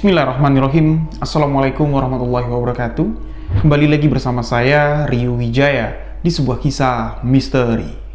Bismillahirrahmanirrahim. Assalamualaikum warahmatullahi wabarakatuh. Kembali lagi bersama saya, Rio Wijaya, di sebuah kisah misteri.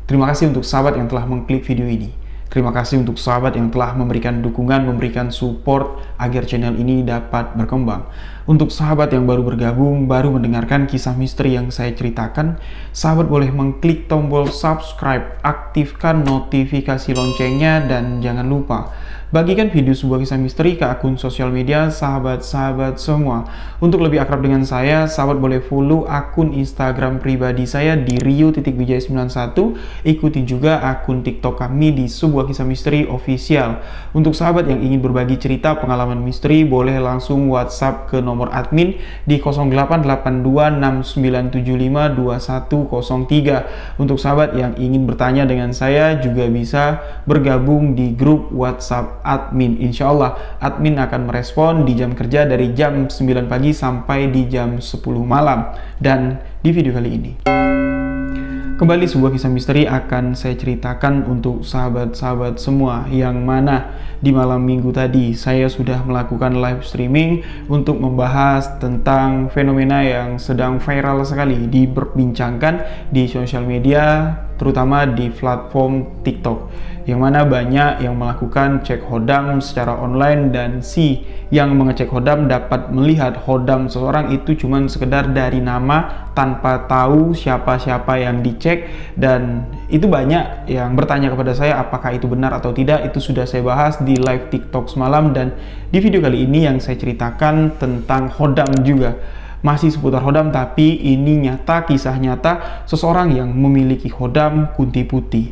Terima kasih untuk sahabat yang telah mengklik video ini. Terima kasih untuk sahabat yang telah memberikan dukungan, memberikan support agar channel ini dapat berkembang. Untuk sahabat yang baru bergabung, baru mendengarkan kisah misteri yang saya ceritakan, sahabat boleh mengklik tombol subscribe, aktifkan notifikasi loncengnya, dan jangan lupa bagikan video sebuah kisah misteri ke akun sosial media sahabat-sahabat semua. Untuk lebih akrab dengan saya, sahabat boleh follow akun Instagram pribadi saya di rio.wijaya91. Ikuti juga akun TikTok kami di sebuah kisah misteri official. Untuk sahabat yang ingin berbagi cerita pengalaman misteri, boleh langsung WhatsApp ke nomor admin di 088269752103. Untuk sahabat yang ingin bertanya dengan saya, juga bisa bergabung di grup WhatsApp admin. Insya Allah admin akan merespon di jam kerja dari jam 9 pagi sampai di jam 10 malam. Dan di video kali ini kembali sebuah kisah misteri akan saya ceritakan untuk sahabat-sahabat semua, yang mana di malam minggu tadi saya sudah melakukan live streaming untuk membahas tentang fenomena yang sedang viral sekali diperbincangkan di sosial media, terutama di platform TikTok, yang mana banyak yang melakukan cek hodam secara online, dan si yang mengecek hodam dapat melihat hodam seseorang itu cuman sekedar dari nama tanpa tahu siapa-siapa yang dicek. Dan itu banyak yang bertanya kepada saya apakah itu benar atau tidak. Itu sudah saya bahas di live TikTok semalam, dan di video kali ini yang saya ceritakan tentang hodam juga. Masih seputar hodam, tapi ini nyata, kisah nyata seseorang yang memiliki hodam kunti putih.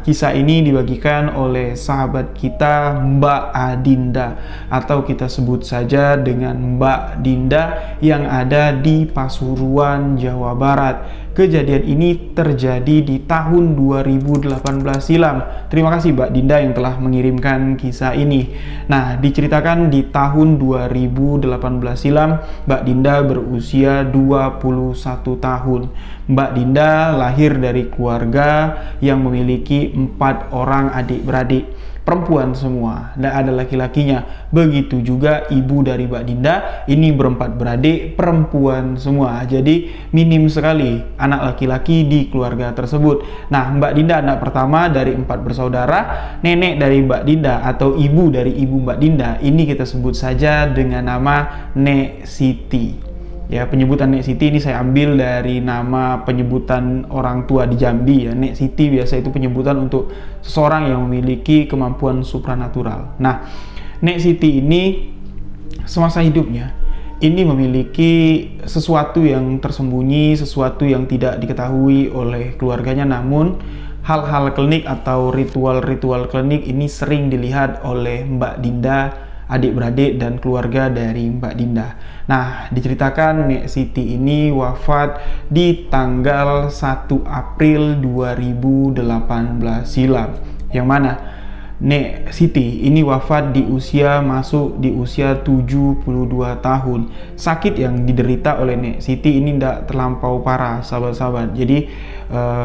Kisah ini dibagikan oleh sahabat kita Mbak Adinda, atau kita sebut saja dengan Mbak Dinda, yang ada di Pasuruan, Jawa Barat. Kejadian ini terjadi di tahun 2018 silam. Terima kasih Mbak Dinda yang telah mengirimkan kisah ini. Nah, diceritakan di tahun 2018 silam, Mbak Dinda berusia 21 tahun. Mbak Dinda lahir dari keluarga yang memiliki 4 orang adik-beradik, perempuan semua, dan ada laki-lakinya. Begitu juga ibu dari Mbak Dinda, ini berempat beradik, perempuan semua. Jadi minim sekali anak laki-laki di keluarga tersebut. Nah, Mbak Dinda anak pertama dari 4 bersaudara. Nenek dari Mbak Dinda atau ibu dari ibu Mbak Dinda ini kita sebut saja dengan nama Nek Siti. Ya, penyebutan Nek Siti ini saya ambil dari nama penyebutan orang tua di Jambi ya. Nek Siti biasa itu penyebutan untuk seseorang yang memiliki kemampuan supranatural. Nah, Nek Siti ini semasa hidupnya ini memiliki sesuatu yang tersembunyi, sesuatu yang tidak diketahui oleh keluarganya. Namun hal-hal klinik atau ritual-ritual klinik ini sering dilihat oleh Mbak Dinda, adik-beradik, dan keluarga dari Mbak Dinda. Nah, diceritakan Nek Siti ini wafat di tanggal 1 April 2018 silam, yang mana Nek Siti ini wafat di usia 72 tahun. Sakit yang diderita oleh Nek Siti ini tidak terlampau parah, sahabat-sahabat. Jadi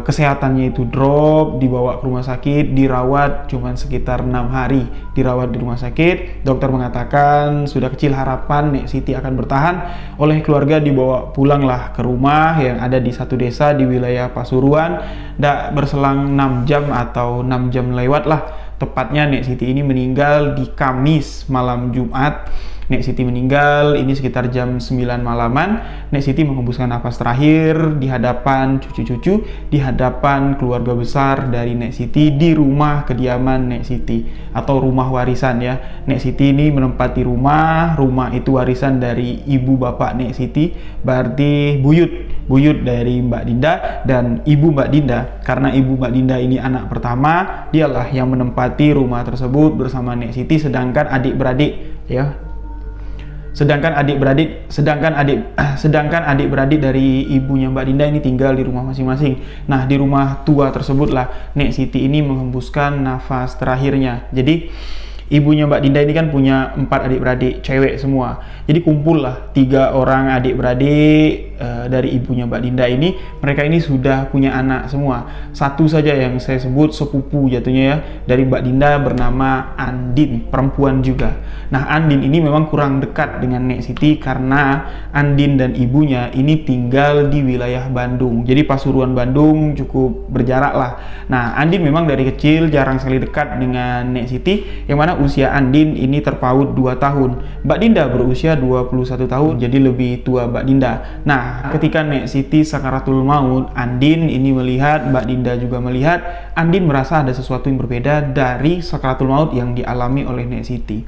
kesehatannya itu drop, dibawa ke rumah sakit, dirawat cuma sekitar 6 hari dirawat di rumah sakit. Dokter mengatakan sudah kecil harapan Nek Siti akan bertahan. Oleh keluarga dibawa pulanglah ke rumah yang ada di satu desa di wilayah Pasuruan. Tidak berselang 6 jam atau 6 jam lewat lah, Tepatnya Nek Siti ini meninggal di Kamis malam Jumat. Nek Siti meninggal ini sekitar jam 9 malaman. Nek Siti menghembuskan nafas terakhir di hadapan cucu-cucu, di hadapan keluarga besar dari Nek Siti di rumah kediaman Nek Siti atau rumah warisan ya. Nek Siti ini menempati rumah itu warisan dari ibu bapak Nek Siti, berarti buyut dari Mbak Dinda dan ibu Mbak Dinda. Karena ibu Mbak Dinda ini anak pertama, dialah yang menempati rumah tersebut bersama Nek Siti, sedangkan adik-beradik ya. Sedangkan adik-beradik dari ibunya Mbak Dinda ini tinggal di rumah masing-masing. Nah, di rumah tua tersebutlah Nek Siti ini menghembuskan nafas terakhirnya. Jadi ibunya Mbak Dinda ini kan punya 4 adik-beradik cewek semua. Jadi kumpullah 3 orang adik-beradik dari ibunya Mbak Dinda ini. Mereka ini sudah punya anak semua. Satu saja yang saya sebut sepupu jatuhnya ya, dari Mbak Dinda bernama Andin, perempuan juga. Nah, Andin ini memang kurang dekat dengan Nek Siti karena Andin dan ibunya ini tinggal di wilayah Bandung. Jadi Pasuruan Bandung cukup berjarak lah. Nah, Andin memang dari kecil jarang sekali dekat dengan Nek Siti, yang mana usia Andin ini terpaut 2 tahun. Mbak Dinda berusia 21 tahun, jadi lebih tua Mbak Dinda. Nah, ketika Nek Siti sakaratul maut, Andin ini melihat, Mbak Dinda juga melihat, Andin merasa ada sesuatu yang berbeda dari sakaratul maut yang dialami oleh Nek Siti.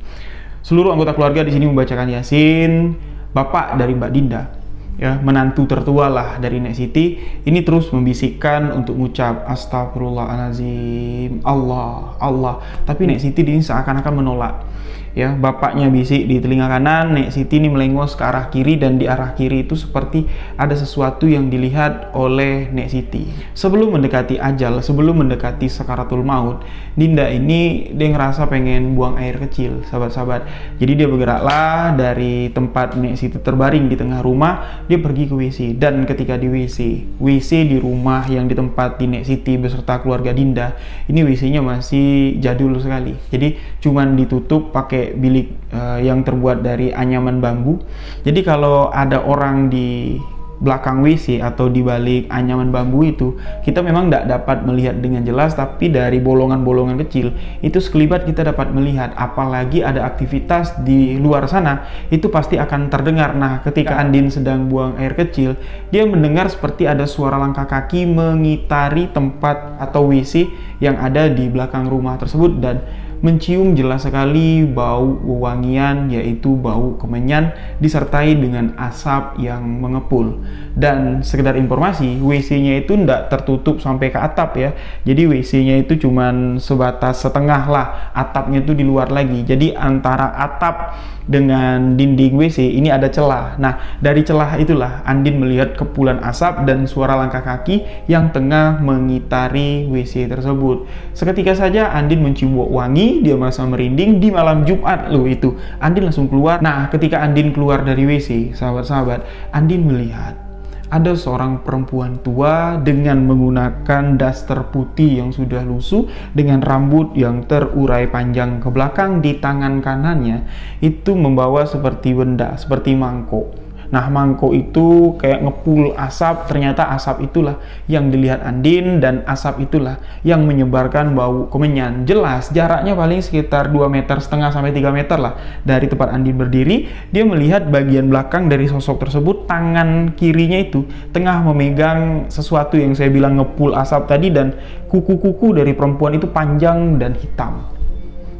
Seluruh anggota keluarga di sini membacakan Yasin. Bapak dari Mbak Dinda, ya, menantu tertua lah dari Nek Siti, ini terus membisikkan untuk mengucap astagfirullahaladzim, Allah. Tapi Nek Siti ini seakan-akan menolak. Ya, bapaknya bisik di telinga kanan, Nek Siti ini melengos ke arah kiri, dan di arah kiri itu seperti ada sesuatu yang dilihat oleh Nek Siti. Sebelum mendekati ajal, sebelum mendekati sakaratul maut, Dinda ini dia ngerasa pengen buang air kecil, sahabat-sahabat. Jadi dia bergeraklah dari tempat Nek Siti terbaring di tengah rumah, dia pergi ke WC. Dan ketika di WC di rumah yang ditempati Nek Siti beserta keluarga Dinda, ini WC-nya masih jadul sekali. Jadi cuman ditutup pakai bilik yang terbuat dari anyaman bambu. Jadi kalau ada orang di belakang WC atau di balik anyaman bambu itu, kita memang tidak dapat melihat dengan jelas, tapi dari bolongan-bolongan kecil itu sekelibat kita dapat melihat. Apalagi ada aktivitas di luar sana, itu pasti akan terdengar. Nah, ketika Andin sedang buang air kecil, dia mendengar seperti ada suara langkah kaki mengitari tempat atau WC yang ada di belakang rumah tersebut, dan mencium jelas sekali bau wewangian, yaitu bau kemenyan disertai dengan asap yang mengepul. Dan sekedar informasi, WC-nya itu tidak tertutup sampai ke atap ya. Jadi WC-nya itu cuman sebatas setengah lah, atapnya itu di luar lagi. Jadi antara atap dengan dinding WC ini ada celah. Nah, dari celah itulah Andin melihat kepulan asap dan suara langkah kaki yang tengah mengitari WC tersebut. Seketika saja Andin mencium bau wangi, dia merasa merinding. Di malam Jumat loh itu, Andin langsung keluar. Nah, ketika Andin keluar dari WC, sahabat-sahabat, Andin melihat ada seorang perempuan tua dengan menggunakan daster putih yang sudah lusuh, dengan rambut yang terurai panjang ke belakang. Di tangan kanannya itu membawa seperti benda, seperti mangkok. Nah, mangkok itu kayak ngepul asap. Ternyata asap itulah yang dilihat Andin, dan asap itulah yang menyebarkan bau kemenyan. Jelas jaraknya paling sekitar 2,5 meter sampai 3 meter lah dari tempat Andin berdiri. Dia melihat bagian belakang dari sosok tersebut, tangan kirinya itu tengah memegang sesuatu yang saya bilang ngepul asap tadi, dan kuku-kuku dari perempuan itu panjang dan hitam.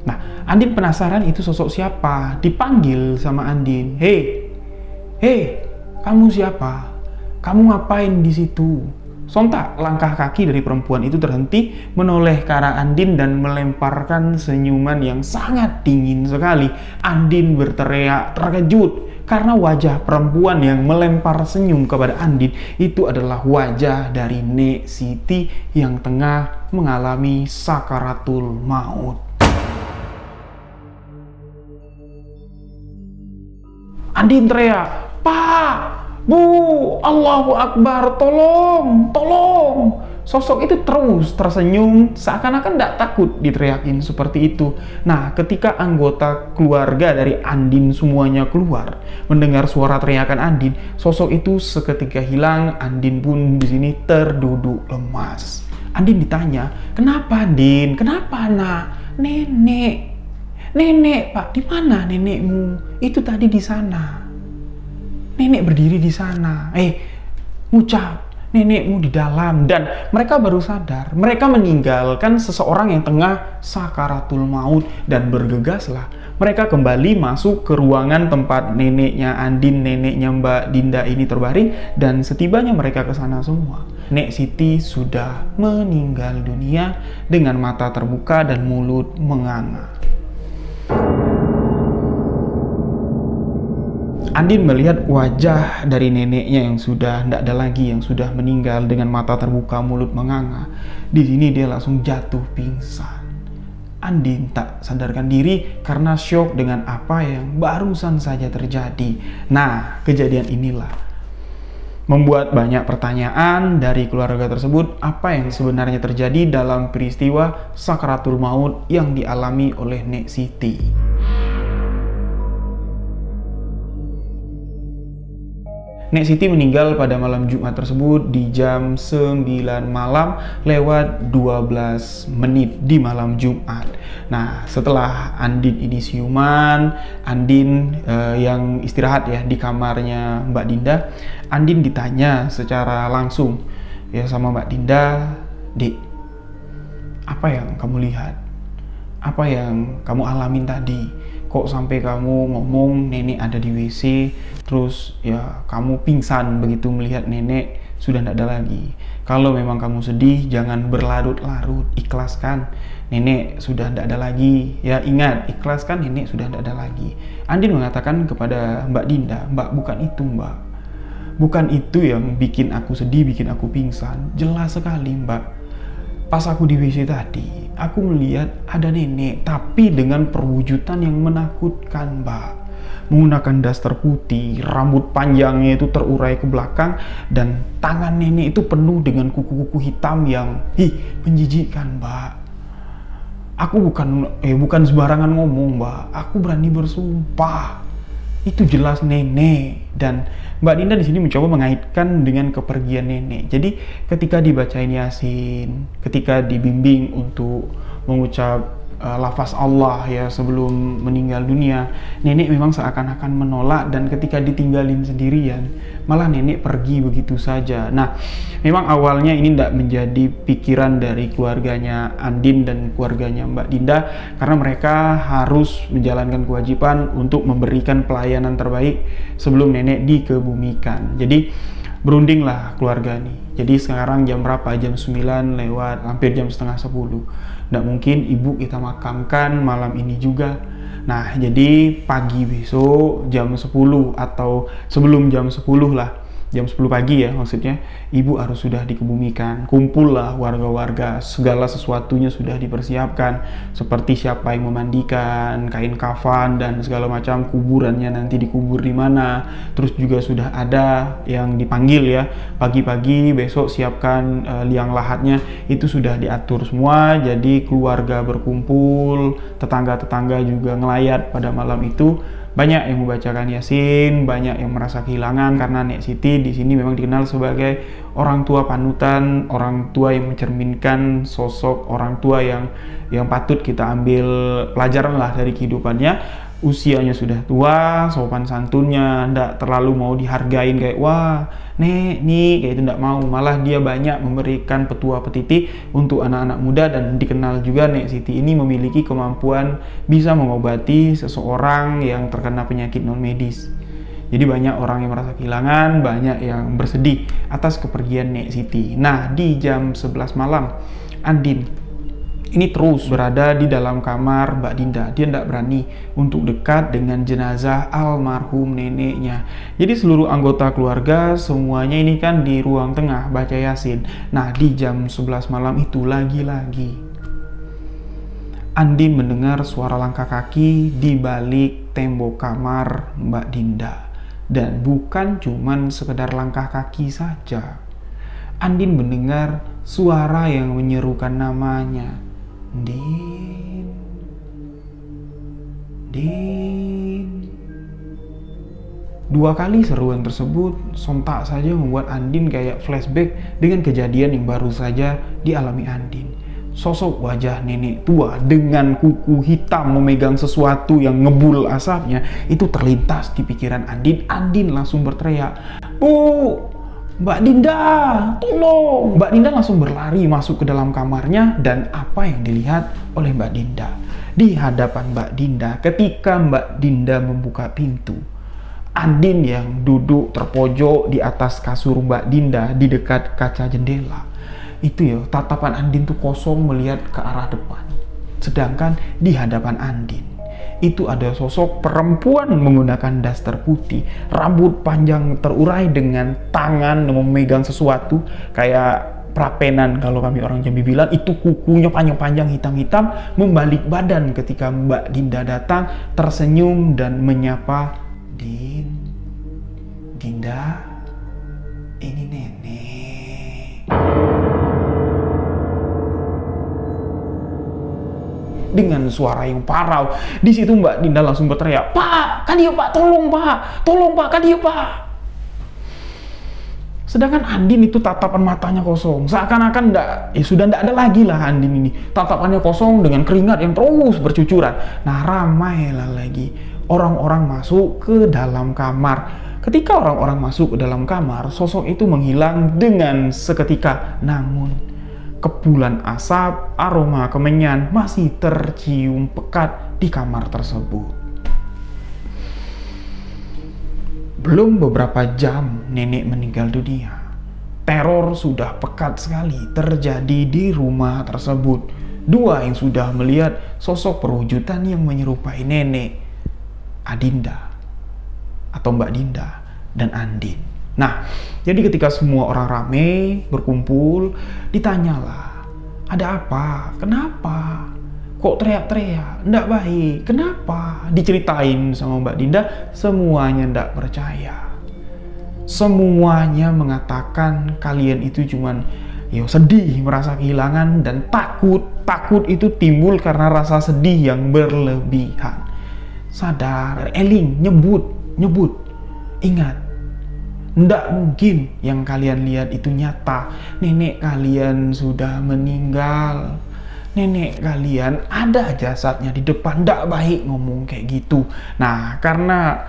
Nah, Andin penasaran itu sosok siapa. Dipanggil sama Andin, Hei, kamu siapa? Kamu ngapain di situ? Sontak langkah kaki dari perempuan itu terhenti, menoleh ke arah Andin dan melemparkan senyuman yang sangat dingin sekali. Andin berteriak terkejut karena wajah perempuan yang melempar senyum kepada Andin itu adalah wajah dari Nek Siti yang tengah mengalami sakaratul maut. Andin teriak, "Pak, Bu, Allahu Akbar, tolong, tolong." Sosok itu terus tersenyum, seakan-akan tidak takut diteriakin seperti itu. Nah, ketika anggota keluarga dari Andin semuanya keluar, mendengar suara teriakan Andin, sosok itu seketika hilang. Andin pun di sini terduduk lemas. Andin ditanya, "Kenapa, Andin? Kenapa, nak? Nenek, nenek Pak, di mana nenekmu? Itu tadi di sana. Nenek berdiri di sana. Ngucap, nenekmu di dalam. Dan mereka baru sadar, mereka meninggalkan seseorang yang tengah sakaratul maut dan bergegaslah. Mereka kembali masuk ke ruangan tempat neneknya Andin, neneknya Mbak Dinda ini terbaring, dan setibanya mereka ke sana semua, Nek Siti sudah meninggal dunia dengan mata terbuka dan mulut menganga. Andin melihat wajah dari neneknya yang sudah tidak ada lagi, yang sudah meninggal dengan mata terbuka, mulut menganga. Di sini dia langsung jatuh pingsan. Andin tak sadarkan diri karena syok dengan apa yang barusan saja terjadi. Nah, kejadian inilah membuat banyak pertanyaan dari keluarga tersebut, apa yang sebenarnya terjadi dalam peristiwa sakaratul maut yang dialami oleh Nek Siti. Nek Siti meninggal pada malam Jumat tersebut di jam 9 malam lewat 12 menit di malam Jumat. Nah, setelah Andin ini siuman, Andin yang istirahat ya di kamarnya Mbak Dinda, Andin ditanya secara langsung ya sama Mbak Dinda, "Dik, apa yang kamu lihat? Apa yang kamu alamin tadi? Kok sampai kamu ngomong nenek ada di WC, terus ya kamu pingsan begitu melihat nenek sudah tidak ada lagi. Kalau memang kamu sedih, jangan berlarut-larut, ikhlaskan, nenek sudah tidak ada lagi. Ya ingat, ikhlaskan, nenek sudah tidak ada lagi." Andin mengatakan kepada Mbak Dinda, "Mbak, bukan itu Mbak. Bukan itu yang bikin aku sedih, bikin aku pingsan. Jelas sekali Mbak. Pas aku di WC tadi, aku melihat ada nenek, tapi dengan perwujudan yang menakutkan Mbak. Menggunakan daster putih, rambut panjangnya itu terurai ke belakang, dan tangan nenek itu penuh dengan kuku-kuku hitam yang menjijikkan Mbak. Aku bukan sembarangan ngomong Mbak, aku berani bersumpah. Itu jelas nenek." Dan Mbak Dinda di sini mencoba mengaitkan dengan kepergian nenek. Jadi ketika dibacain Yasin, ketika dibimbing untuk mengucap lafaz Allah ya sebelum meninggal dunia, nenek memang seakan-akan menolak, dan ketika ditinggalin sendirian, malah nenek pergi begitu saja. Nah, memang awalnya ini tidak menjadi pikiran dari keluarganya Andin dan keluarganya Mbak Dinda, karena mereka harus menjalankan kewajiban untuk memberikan pelayanan terbaik sebelum nenek dikebumikan. Jadi berundinglah keluarga nih. Jadi sekarang jam berapa? Jam 9 lewat, hampir jam setengah 10. Nggak mungkin ibu kita makamkan malam ini juga. Nah, jadi pagi besok jam 10 atau sebelum jam 10 lah, jam 10 pagi ya maksudnya, ibu harus sudah dikebumikan. Kumpullah warga-warga, segala sesuatunya sudah dipersiapkan, seperti siapa yang memandikan, kain kafan, dan segala macam, kuburannya nanti dikubur di mana. Terus juga sudah ada yang dipanggil ya, pagi-pagi besok siapkan liang lahatnya, itu sudah diatur semua. Jadi keluarga berkumpul, tetangga-tetangga juga ngelayat pada malam itu. Banyak yang membacakan Yasin, banyak yang merasa kehilangan, karena Nek Siti di sini memang dikenal sebagai orang tua panutan, orang tua yang mencerminkan sosok orang tua yang patut kita ambil pelajaran lah dari kehidupannya. Usianya sudah tua, sopan santunnya ndak terlalu mau dihargain kayak wah nek nih, kayak itu ndak mau. Malah dia banyak memberikan petua petiti untuk anak-anak muda, dan dikenal juga Nek Siti ini memiliki kemampuan bisa mengobati seseorang yang terkena penyakit non medis. Jadi banyak orang yang merasa kehilangan, banyak yang bersedih atas kepergian Nek Siti. Nah, di jam 11 malam Andin ini terus berada di dalam kamar Mbak Dinda. Dia tidak berani untuk dekat dengan jenazah almarhum neneknya. Jadi seluruh anggota keluarga semuanya ini kan di ruang tengah baca Yasin. Nah, di jam 11 malam itu lagi-lagi Andin mendengar suara langkah kaki di balik tembok kamar Mbak Dinda. Dan bukan cuman sekedar langkah kaki saja. Andin mendengar suara yang menyerukan namanya. Din, Din. Dua kali seruan tersebut sontak saja membuat Andin kayak flashback dengan kejadian yang baru saja dialami Andin. sosok wajah nenek tua dengan kuku hitam memegang sesuatu yang ngebul asapnya itu terlintas di pikiran Andin. Andin langsung berteriak, "Bu, Mbak Dinda, tolong!" Mbak Dinda langsung berlari masuk ke dalam kamarnya, dan apa yang dilihat oleh Mbak Dinda? Di hadapan Mbak Dinda, ketika Mbak Dinda membuka pintu, Andin yang duduk terpojok di atas kasur Mbak Dinda di dekat kaca jendela. Itu ya, tatapan Andin tuh kosong melihat ke arah depan. Sedangkan di hadapan Andin, itu ada sosok perempuan menggunakan daster putih, rambut panjang terurai dengan tangan memegang sesuatu kayak prapenan kalau kami orang Jambi bilang, itu kukunya panjang-panjang hitam-hitam, membalik badan ketika Mbak Dinda datang, tersenyum dan menyapa, Dinda, ini nenek." Dengan suara yang parau. Di situ Mbak Dinda langsung berteriak, "Pak, Kak Dio, Pak, tolong Pak, Kak Dio, Pak." Sedangkan Andin itu tatapan matanya kosong, seakan-akan sudah tidak ada lagi lah Andin ini. Tatapannya kosong dengan keringat yang terus bercucuran. Nah, ramailah lagi orang-orang masuk ke dalam kamar. Ketika orang-orang masuk ke dalam kamar, sosok itu menghilang dengan seketika. Namun kepulan asap, aroma kemenyan masih tercium pekat di kamar tersebut. Belum beberapa jam nenek meninggal dunia. Teror sudah pekat sekali terjadi di rumah tersebut. Dua yang sudah melihat sosok perwujudan yang menyerupai nenek, Adinda atau Mbak Dinda dan Andin. Nah, jadi ketika semua orang rame berkumpul, ditanyalah, "Ada apa? Kenapa? Kok teriak-teriak? Nggak baik. Kenapa?" Diceritain sama Mbak Dinda, semuanya nggak percaya. Semuanya mengatakan kalian itu cuman sedih, merasa kehilangan, dan takut. Takut itu timbul karena rasa sedih yang berlebihan. Sadar, eling, nyebut. Ingat, nggak mungkin yang kalian lihat itu nyata. Nenek kalian sudah meninggal. Nenek kalian ada jasadnya di depan. Nggak baik ngomong kayak gitu. Nah, karena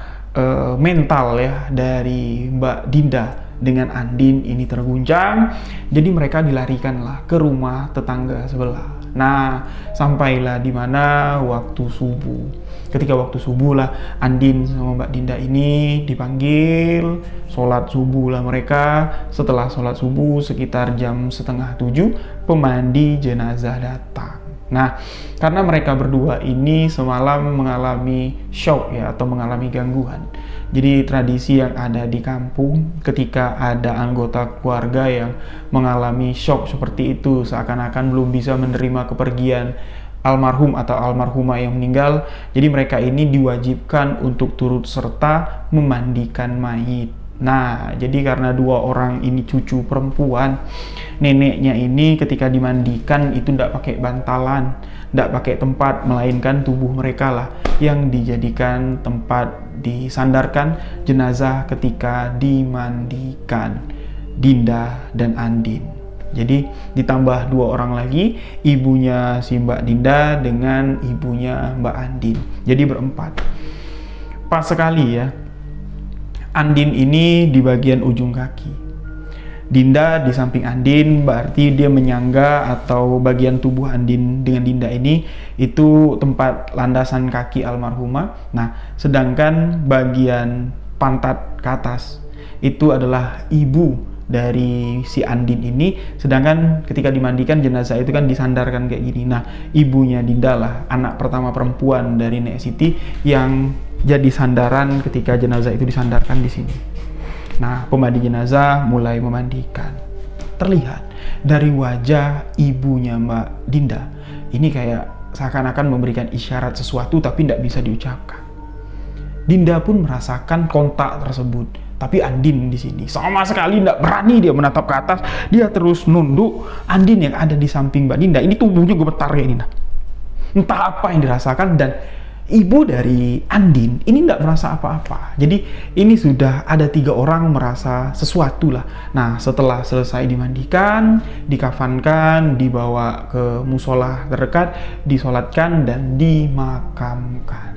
mental ya dari Mbak Dinda dengan Andin ini terguncang, jadi mereka dilarikanlah ke rumah tetangga sebelah. Nah, sampailah di mana waktu subuh. Ketika waktu subuh lah Andin sama Mbak Dinda ini dipanggil, sholat subuh lah mereka. Setelah sholat subuh sekitar jam 6:30, pemandi jenazah datang. Nah, karena mereka berdua ini semalam mengalami shock ya, atau mengalami gangguan. Jadi tradisi yang ada di kampung ketika ada anggota keluarga yang mengalami shock seperti itu, seakan-akan belum bisa menerima kepergian almarhum atau almarhumah yang meninggal, jadi mereka ini diwajibkan untuk turut serta memandikan mayit. Nah, jadi karena dua orang ini cucu perempuan, neneknya ini ketika dimandikan itu tidak pakai bantalan, tidak pakai tempat, melainkan tubuh mereka lah yang dijadikan tempat disandarkan jenazah ketika dimandikan Dinda dan Andin. Jadi ditambah dua orang lagi, ibunya si Mbak Dinda dengan ibunya Mbak Andin. Jadi berempat. Pas sekali ya, Andin ini di bagian ujung kaki, Dinda di samping Andin, berarti dia menyangga atau bagian tubuh Andin dengan Dinda ini itu tempat landasan kaki almarhumah. Nah, sedangkan bagian pantat ke atas itu adalah ibu dari si Andin ini, sedangkan ketika dimandikan jenazah itu kan disandarkan kayak gini. Nah, ibunya Dinda lah, anak pertama perempuan dari Nek Siti, yang jadi sandaran ketika jenazah itu disandarkan di sini. Nah, pemandi jenazah mulai memandikan. Terlihat dari wajah ibunya Mbak Dinda ini kayak seakan-akan memberikan isyarat sesuatu tapi tidak bisa diucapkan. Dinda pun merasakan kontak tersebut, tapi Andin di sini sama sekali tidak berani dia menatap ke atas. Dia terus nunduk. Andin yang ada di samping Mbak Dinda ini tubuhnya gemetar kayak ini. Entah apa yang dirasakan, dan ibu dari Andin ini tidak merasa apa-apa. Jadi ini sudah ada 3 orang merasa sesuatu lah. Nah, setelah selesai dimandikan, dikafankan, dibawa ke musola terdekat, disolatkan dan dimakamkan.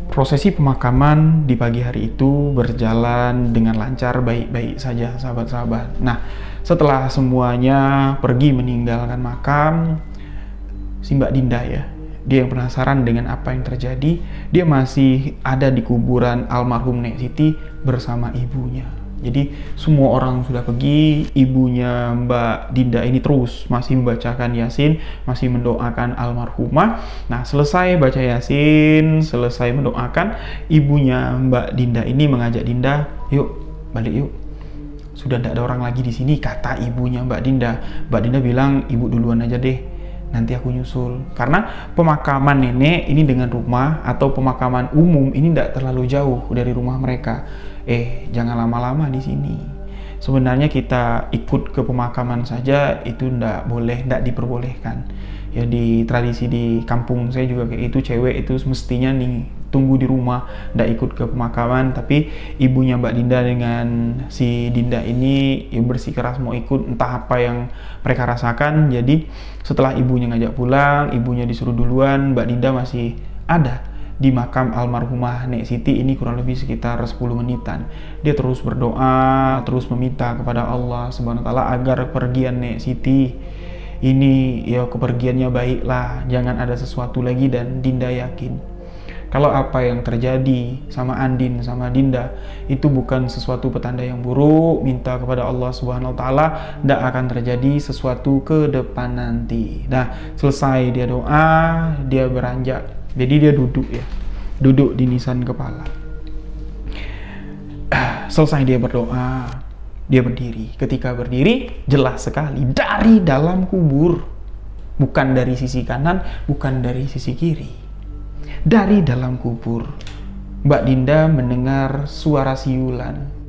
Prosesi pemakaman di pagi hari itu berjalan dengan lancar, baik-baik saja sahabat-sahabat. Nah, setelah semuanya pergi meninggalkan makam, si Mbak Dinda ya, dia yang penasaran dengan apa yang terjadi, dia masih ada di kuburan almarhum Nek Siti bersama ibunya. Jadi semua orang sudah pergi, ibunya Mbak Dinda ini terus masih membacakan Yasin, masih mendoakan almarhumah. Nah, selesai baca Yasin, selesai mendoakan, ibunya Mbak Dinda ini mengajak Dinda, yuk balik yuk. Sudah tidak ada orang lagi di sini, kata ibunya Mbak Dinda. Mbak Dinda bilang, ibu duluan aja deh, nanti aku nyusul. Karena pemakaman nenek ini dengan rumah atau pemakaman umum ini tidak terlalu jauh dari rumah mereka. Jangan lama-lama di sini. Sebenarnya kita ikut ke pemakaman saja itu tidak boleh, tidak diperbolehkan. Ya, di tradisi di kampung saya juga kayak itu, cewek itu semestinya nih tunggu di rumah, tidak ikut ke pemakaman. Tapi ibunya Mbak Dinda dengan si Dinda ini ya bersikeras mau ikut, entah apa yang mereka rasakan. Jadi setelah ibunya ngajak pulang, ibunya disuruh duluan, Mbak Dinda masih ada di makam almarhumah Nek Siti ini kurang lebih sekitar 10 menitan. Dia terus berdoa, terus meminta kepada Allah Subhanahu wa taala agar pergian Nek Siti ini ya kepergiannya baiklah, jangan ada sesuatu lagi. Dan Dinda yakin kalau apa yang terjadi sama Andin sama Dinda itu bukan sesuatu petanda yang buruk, minta kepada Allah Subhanahu wa taala tidak akan terjadi sesuatu ke depan nanti. Nah, selesai dia doa, dia beranjak. Jadi dia duduk ya, duduk di nisan kepala. Selesai dia berdoa, dia berdiri. Ketika berdiri, jelas sekali dari dalam kubur, bukan dari sisi kanan, bukan dari sisi kiri. Dari dalam kubur, Mbak Dinda mendengar suara siulan.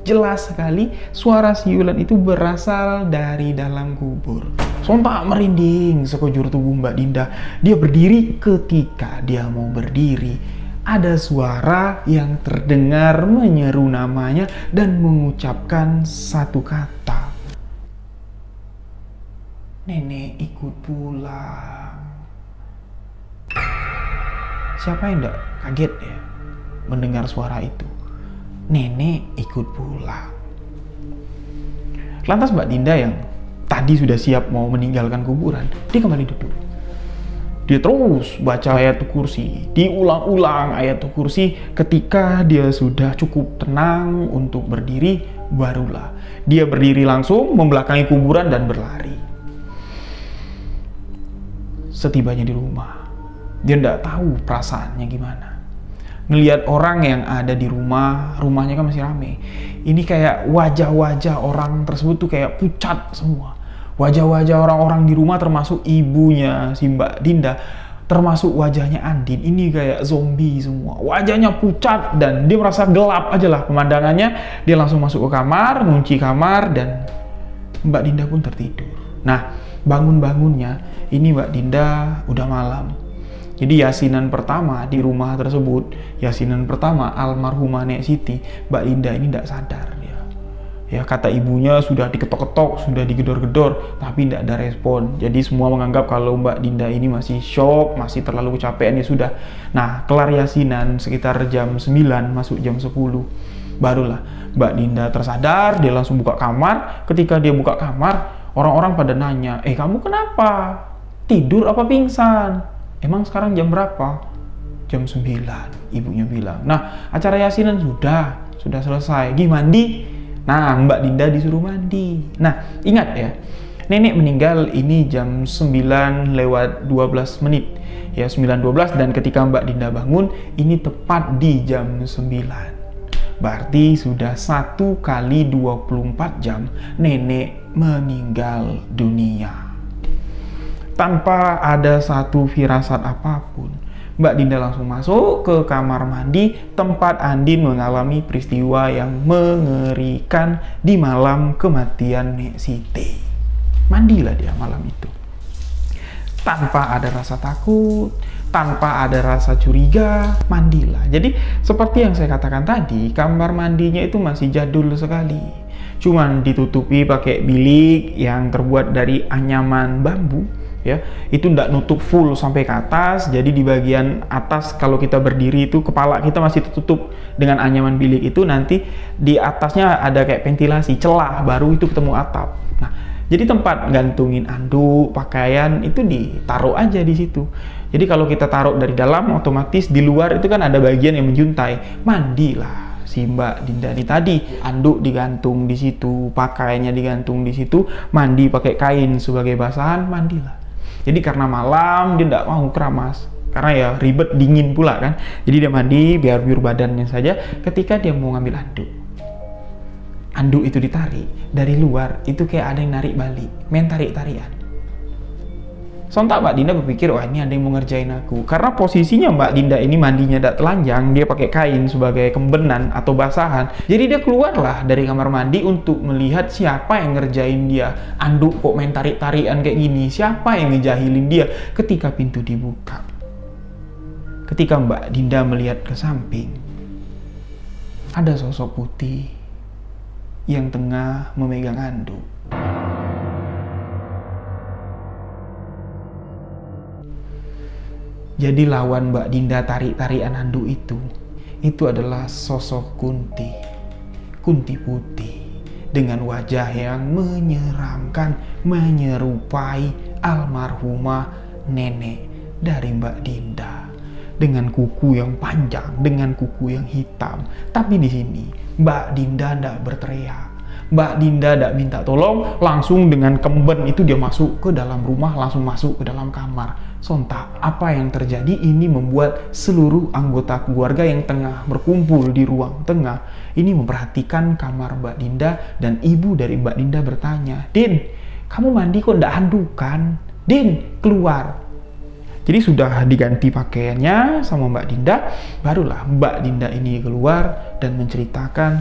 Jelas sekali suara siulan itu berasal dari dalam kubur. Sontak merinding sekujur tubuh Mbak Dinda. Dia berdiri. Ketika dia mau berdiri, ada suara yang terdengar menyeru namanya dan mengucapkan satu kata. Nenek ikut pulang. Siapa yang tidak kaget ya mendengar suara itu? Nenek ikut pulang. Lantas Mbak Dinda yang tadi sudah siap mau meninggalkan kuburan, dia kembali duduk. Dia terus baca ayatul kursi, diulang-ulang ayatul kursi. Ketika dia sudah cukup tenang untuk berdiri, barulah dia berdiri langsung membelakangi kuburan dan berlari. Setibanya di rumah, dia tidak tahu perasaannya gimana. Ngelihat orang yang ada di rumah, rumahnya kan masih rame. Ini kayak wajah-wajah orang tersebut tuh kayak pucat semua. Wajah-wajah orang-orang di rumah termasuk ibunya si Mbak Dinda, termasuk wajahnya Andin, ini kayak zombie semua. Wajahnya pucat dan dia merasa gelap aja lah pemandangannya. Dia langsung masuk ke kamar, ngunci kamar dan Mbak Dinda pun tertidur. Nah, bangun-bangunnya ini Mbak Dinda udah malam. Jadi yasinan pertama di rumah tersebut, yasinan pertama almarhumah Nek Siti, Mbak Dinda ini tidak sadar dia. Ya, kata ibunya sudah diketok-ketok, sudah digedor-gedor, tapi tidak ada respon. Jadi semua menganggap kalau Mbak Dinda ini masih shock, masih terlalu kecapean, ya sudah. Nah, kelar yasinan sekitar jam 9, masuk jam 10. Barulah Mbak Dinda tersadar, dia langsung buka kamar. Ketika dia buka kamar, orang-orang pada nanya, kamu kenapa? Tidur apa pingsan? Emang sekarang jam berapa? Jam 9, ibunya bilang. Nah, acara yasinan sudah selesai. Gih mandi? Nah, Mbak Dinda disuruh mandi. Nah, ingat ya, nenek meninggal ini jam 9:12 menit. Ya, 9:12 dan ketika Mbak Dinda bangun, ini tepat di jam 9. Berarti sudah 1 kali 24 jam nenek meninggal dunia. Tanpa ada satu firasat apapun, Mbak Dinda langsung masuk ke kamar mandi tempat Andin mengalami peristiwa yang mengerikan di malam kematian Nek Siti. Mandilah dia malam itu. Tanpa ada rasa takut, tanpa ada rasa curiga, mandilah. Jadi seperti yang saya katakan tadi, kamar mandinya itu masih jadul sekali. Cuman ditutupi pakai bilik yang terbuat dari anyaman bambu, ya. Itu ndak nutup full sampai ke atas. Jadi di bagian atas kalau kita berdiri itu kepala kita masih tertutup dengan anyaman bilik itu, nanti di atasnya ada kayak ventilasi, celah, baru itu ketemu atap. Nah, jadi tempat gantungin anduk, pakaian itu ditaruh aja di situ. Jadi kalau kita taruh dari dalam, otomatis di luar itu kan ada bagian yang menjuntai. Mandilah si Mbak Dinda ini tadi. Anduk digantung di situ, pakaiannya digantung di situ, mandi pakai kain sebagai basahan, mandilah. Jadi karena malam dia tidak mau keramas. Karena ya ribet, dingin pula kan. Jadi dia mandi biar biur badannya saja. Ketika dia mau ngambil anduk itu ditarik dari luar, itu kayak ada yang narik balik, main tarik-tarian. Sontak Mbak Dinda berpikir, wah ini ada yang mau ngerjain aku. Karena posisinya Mbak Dinda ini mandinya tidak telanjang, dia pakai kain sebagai kembenan atau basahan. Jadi dia keluarlah dari kamar mandi untuk melihat siapa yang ngerjain dia. Anduk kok main tarik-tarian kayak gini, siapa yang ngejahilin dia. Ketika pintu dibuka, ketika Mbak Dinda melihat ke samping, ada sosok putih yang tengah memegang anduk. Jadi lawan Mbak Dinda tarik-tarian anduk itu adalah sosok Kunti. Kunti putih dengan wajah yang menyeramkan, menyerupai almarhumah nenek dari Mbak Dinda. Dengan kuku yang panjang, dengan kuku yang hitam. Tapi di sini Mbak Dinda tidak berteriak. Mbak Dinda tidak minta tolong, langsung dengan kemben itu dia masuk ke dalam rumah, langsung masuk ke dalam kamar. Sontak, apa yang terjadi ini membuat seluruh anggota keluarga yang tengah berkumpul di ruang tengah ini memperhatikan kamar Mbak Dinda, dan ibu dari Mbak Dinda bertanya, "Din, kamu mandi kok ndak handukan? Din, keluar." Jadi sudah diganti pakaiannya sama Mbak Dinda, barulah Mbak Dinda ini keluar dan menceritakan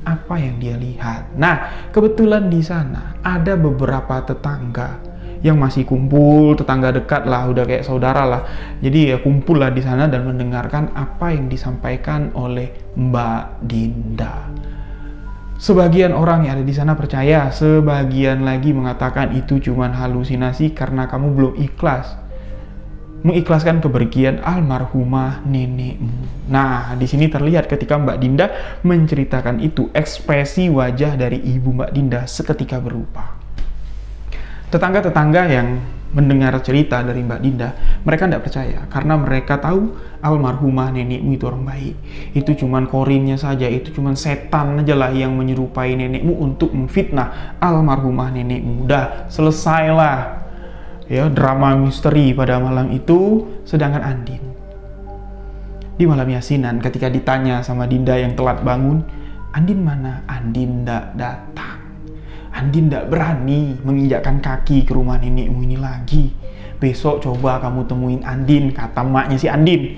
apa yang dia lihat. Nah, kebetulan di sana ada beberapa tetangga yang masih kumpul, tetangga dekat lah, udah kayak saudara lah. Jadi ya kumpul lah di sana dan mendengarkan apa yang disampaikan oleh Mbak Dinda. Sebagian orang yang ada di sana percaya, sebagian lagi mengatakan itu cuma halusinasi karena kamu belum ikhlas mengikhlaskan kepergian almarhumah nenekmu. Nah, di sini terlihat ketika Mbak Dinda menceritakan itu, ekspresi wajah dari ibu Mbak Dinda seketika berubah. Tetangga-tetangga yang mendengar cerita dari Mbak Dinda, mereka tidak percaya karena mereka tahu almarhumah nenekmu itu orang baik. Itu cuman korinnya saja, itu cuman setan aja lah yang menyerupai nenekmu untuk memfitnah almarhumah nenekmu. Udah, selesailah ya drama misteri pada malam itu. Sedangkan Andin di malam yasinan ketika ditanya sama Dinda yang telat bangun, Andin mana? Andin ndak datang. Andin ndak berani menginjakkan kaki ke rumah nenekmu ini lagi. Besok coba kamu temuin Andin, kata maknya si Andin.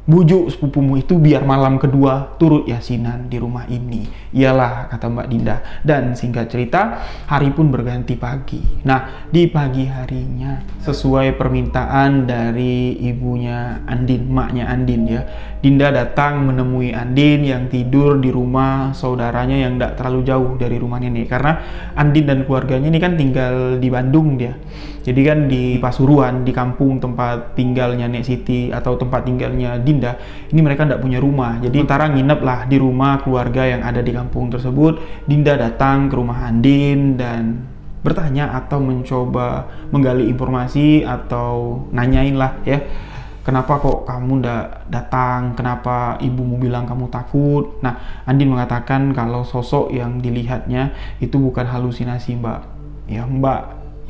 Bujuk sepupumu itu biar malam kedua turut yasinan di rumah ini. Iyalah, kata Mbak Dinda. Dan singkat cerita, hari pun berganti pagi. Nah, di pagi harinya, sesuai permintaan dari ibunya Andin, maknya Andin ya, Dinda datang menemui Andin yang tidur di rumah saudaranya yang tidak terlalu jauh dari rumah nenek. Karena Andin dan keluarganya ini kan tinggal di Bandung dia. Jadi kan di Pasuruan, di kampung tempat tinggalnya Nek Siti atau tempat tinggalnya Dinda, ini mereka tidak punya rumah. Jadi antara nginep lah di rumah keluarga yang ada di kampung tersebut. Dinda datang ke rumah Andin dan bertanya atau mencoba menggali informasi atau nanyain lah ya, kenapa kok kamu ndak datang, kenapa ibumu bilang kamu takut. Nah, Andin mengatakan kalau sosok yang dilihatnya itu bukan halusinasi, Mbak. Ya, Mbak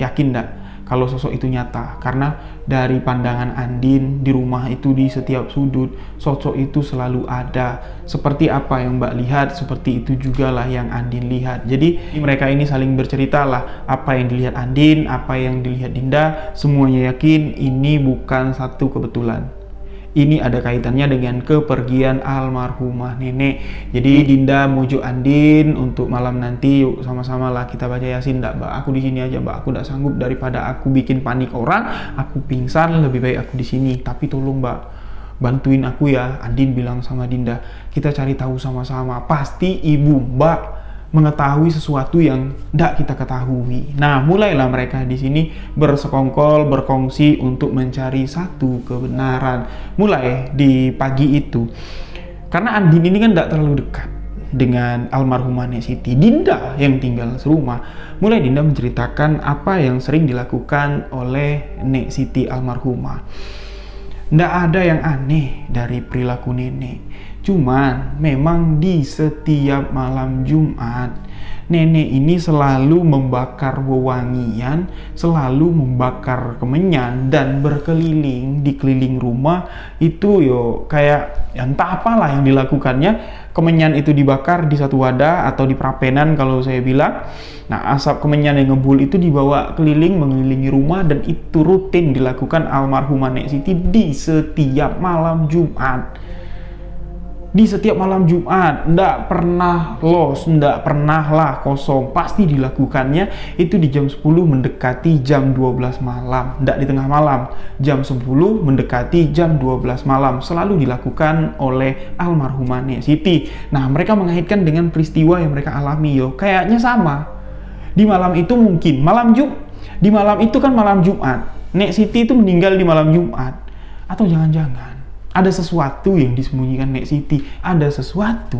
yakin ndak kalau sosok itu nyata, karena dari pandangan Andin di rumah itu di setiap sudut sosok itu selalu ada. Seperti apa yang Mbak lihat, seperti itu juga lah yang Andin lihat. Jadi mereka ini saling bercerita lah, apa yang dilihat Andin, apa yang dilihat Dinda, semuanya yakin ini bukan satu kebetulan. Ini ada kaitannya dengan kepergian almarhumah nenek. Jadi Dinda mujuk Andin untuk malam nanti, yuk sama-sama lah kita baca Yasin. Nggak Mbak, aku di sini aja Mbak, aku nggak sanggup daripada aku bikin panik orang, aku pingsan, lebih baik aku di sini. Tapi tolong Mbak, bantuin aku ya. Andin bilang sama Dinda, kita cari tahu sama-sama, pasti ibu Mbak mengetahui sesuatu yang tidak kita ketahui. Nah, mulailah mereka di sini bersekongkol, berkongsi untuk mencari satu kebenaran. Mulai di pagi itu, karena Andin ini kan tidak terlalu dekat dengan almarhumah Nek Siti, Dinda yang tinggal serumah. Mulai Dinda menceritakan apa yang sering dilakukan oleh Nek Siti almarhumah. Tidak ada yang aneh dari perilaku nenek. Cuman memang di setiap malam Jumat, nenek ini selalu membakar wewangian, selalu membakar kemenyan dan berkeliling di keliling rumah itu kayak entah apalah yang dilakukannya. Kemenyan itu dibakar di satu wadah atau di prapenan kalau saya bilang. Nah, asap kemenyan yang ngebul itu dibawa keliling mengelilingi rumah, dan itu rutin dilakukan almarhumah Nek Siti di setiap malam Jumat. Di setiap malam Jumat, ndak pernah los, ndak pernah lah kosong, pasti dilakukannya itu di jam 10 mendekati jam 12 malam, ndak di tengah malam, jam 10 mendekati jam 12 malam, selalu dilakukan oleh almarhumah Nek Siti. Nah, mereka mengaitkan dengan peristiwa yang mereka alami, kayaknya sama. Di malam itu mungkin, di malam itu kan malam Jumat, Nek Siti itu meninggal di malam Jumat, atau jangan-jangan ada sesuatu yang disembunyikan Nek Siti, ada sesuatu,